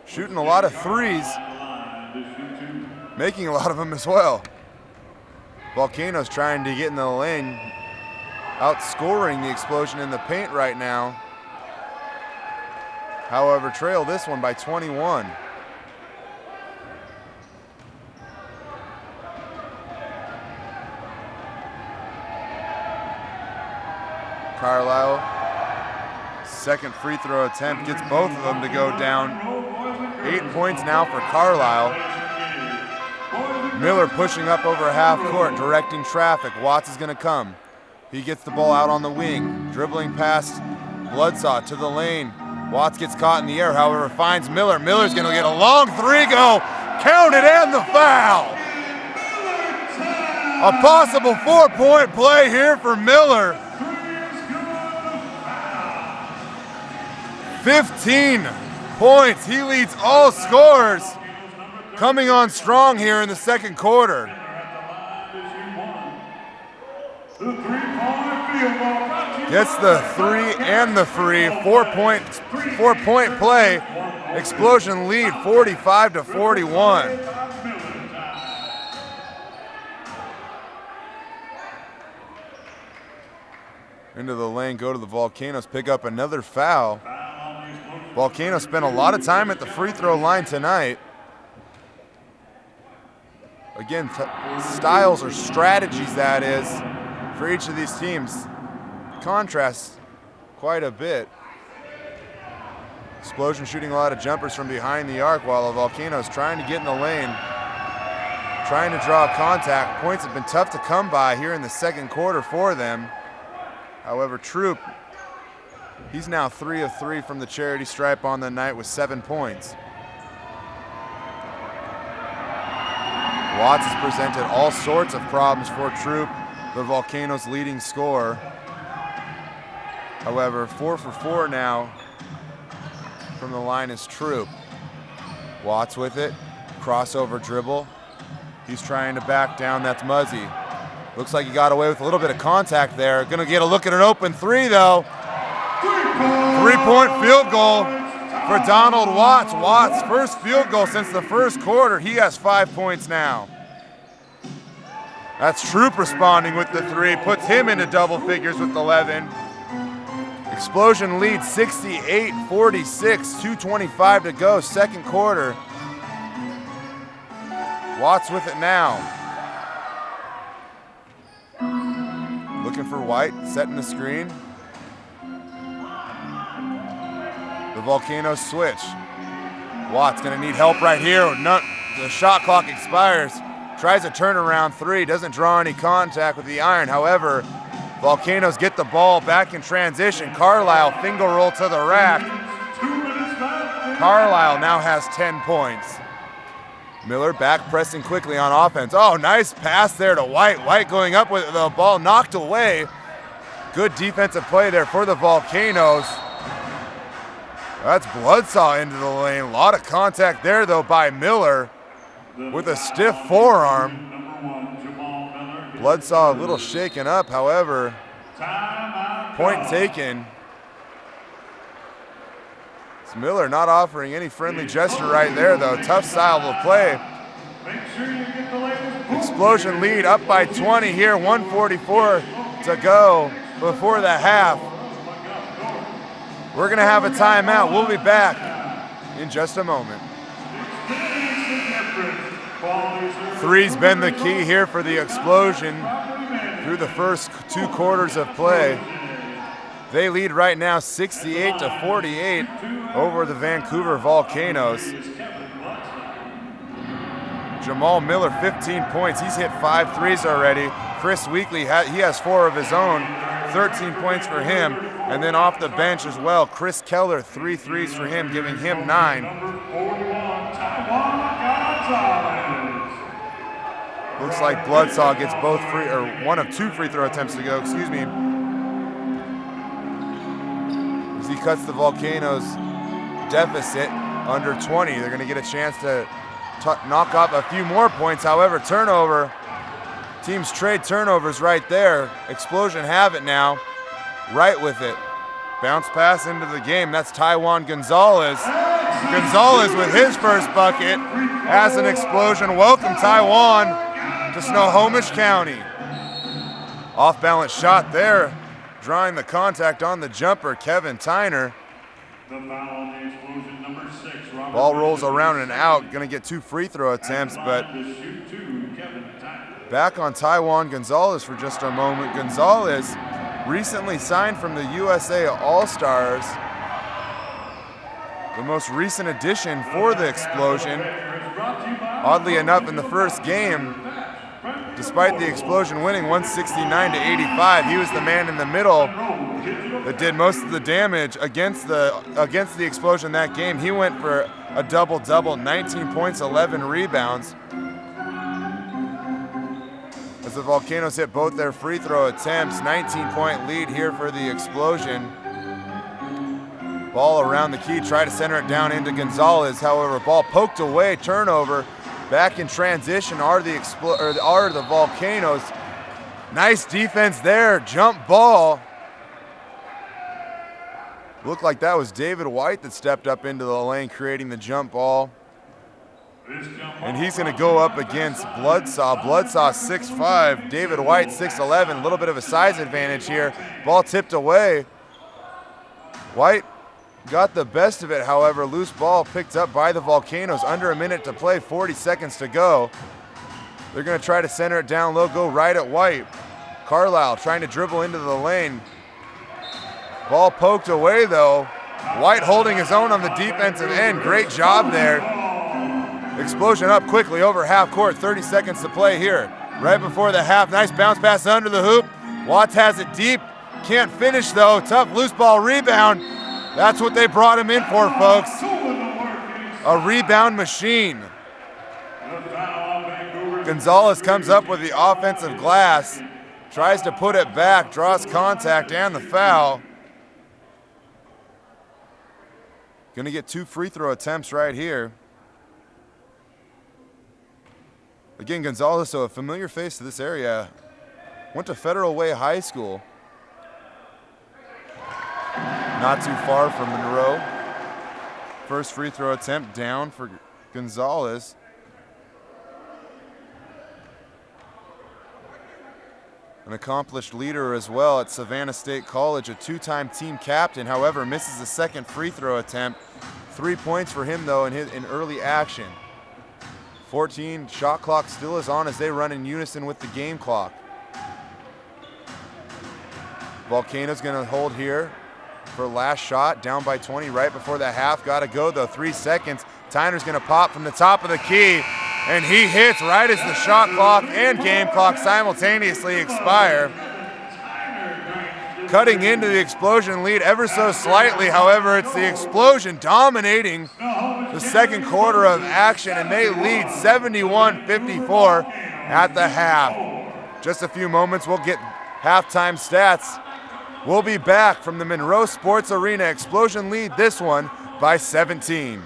shooting a lot of threes, making a lot of them as well. Volcanoes trying to get in the lane, outscoring the Explosion in the paint right now. However, trail this one by 21. Carlisle, second free throw attempt, gets both of them to go down. 8 points now for Carlisle. Miller pushing up over half court, directing traffic. Watts is gonna come. He gets the ball out on the wing, dribbling past Bloodsaw to the lane. Watts gets caught in the air, however, finds Miller. Miller's gonna get a long three, go, count it, and the foul. A possible 4-point play here for Miller. 15 points, he leads all scorers. Coming on strong here in the second quarter. Gets the three and the free. 4-point play. Explosion lead 45-41. Into the lane, go to the Volcanoes, pick up another foul. Volcanoes spent a lot of time at the free throw line tonight. Again, styles or strategies, that is, for each of these teams. Contrasts quite a bit. Explosion shooting a lot of jumpers from behind the arc while the Volcanoes trying to get in the lane, trying to draw contact. Points have been tough to come by here in the second quarter for them. However, Troop, he's now 3 of 3 from the charity stripe on the night with 7 points. Watts has presented all sorts of problems for Troop, the Volcanoes' leading scorer. However, 4 for 4 now from the line is Troop. Watts with it, crossover dribble. He's trying to back down, that's Muzzy. Looks like he got away with a little bit of contact there. Gonna get a look at an open three though. 3-point field goal for Donald Watts. Watts' first field goal since the first quarter. He has 5 points now. That's Troop responding with the three, puts him into double figures with 11. Explosion leads 68-46, 2:25 to go, second quarter. Watts with it now. Looking for White, setting the screen. The Volcanoes switch. Watts gonna need help right here. The shot clock expires. Tries a turnaround three, doesn't draw any contact with the iron. However, Volcanoes get the ball back in transition. Carlisle finger roll to the rack. Carlisle now has 10 points. Miller back pressing quickly on offense. Oh, nice pass there to White. White going up with the ball knocked away. Good defensive play there for the Volcanoes. That's Bloodsaw into the lane. A lot of contact there though by Miller with a stiff forearm. Bloodsaw a little shaken up, however, point taken. It's Miller not offering any friendly gesture right there though. Tough style of play. Explosion lead up by 20 here, 1:44 to go before the half. We're gonna have a timeout. We'll be back in just a moment. Three's been the key here for the Explosion through the first 2 quarters of play. They lead right now 68-48 over the Vancouver Volcanoes. Jamal Miller, 15 points. He's hit 5 threes already. Chris Weekly, he has 4 of his own, 13 points for him. And then off the bench as well, Chris Keller, 3 threes for him, giving him 9. Looks like Bloodsaw gets both free, or 1 of 2 free throw attempts to go, excuse me. As he cuts the Volcanoes deficit under 20. They're gonna get a chance to knock off a few more points. However, turnover, teams trade turnovers right there. Explosion have it now, right with it. Bounce pass into the game, that's Taiwan Gonzalez. Gonzalez with his first bucket as an explosion. Welcome Taiwan to Snohomish County. Off balance shot there, drawing the contact on the jumper, Kevin Tyner. Ball rolls around and out, gonna get 2 free throw attempts, but back on Taiwan Gonzalez for just a moment. Gonzalez recently signed from the USA All-Stars, the most recent addition for the Explosion. Oddly enough, in the first game, despite the Explosion winning 169-85, he was the man in the middle that did most of the damage against the Explosion that game. He went for a double-double, 19 points, 11 rebounds. As the Volcanoes hit both their free throw attempts, 19-point lead here for the Explosion. Ball around the key, try to center it down into Gonzalez. However, ball poked away, turnover. Back in transition are the Volcanoes. Nice defense there, jump ball. Looked like that was David White that stepped up into the lane, creating the jump ball. And he's gonna go up against Bloodsaw. Bloodsaw 6'5", David White 6'11", a little bit of a size advantage here. Ball tipped away. White got the best of it, however, loose ball picked up by the Volcanoes. Under a minute to play, 40 seconds to go. They're gonna try to center it down low, go right at White. Carlisle trying to dribble into the lane. Ball poked away though. White holding his own on the defensive end. Great job there. Explosion up quickly over half court, 30 seconds to play here. Right before the half, nice bounce pass under the hoop. Watts has it deep, can't finish though. Tough loose ball rebound. That's what they brought him in for, folks. A rebound machine. Gonzalez comes up with the offensive glass, tries to put it back, draws contact and the foul. Gonna get 2 free throw attempts right here. Again, Gonzalez, so a familiar face to this area. Went to Federal Way High School. Not too far from Monroe. First free throw attempt down for Gonzalez. An accomplished leader as well at Savannah State College, a 2-time team captain, however, misses the second free throw attempt. 3 points for him though in early action. 14, shot clock still is on as they run in unison with the game clock. Volcano's gonna hold here for last shot, down by 20 right before the half. Gotta go though, 3 seconds. Tyner's gonna pop from the top of the key, and he hits right as the shot clock and game clock simultaneously expire. Cutting into the Explosion lead ever so slightly, however, it's the Explosion dominating the second quarter of action, and they lead 71-54 at the half. Just a few moments, we'll get halftime stats. We'll be back from the Monroe Sports Arena. Explosion lead this one by 17.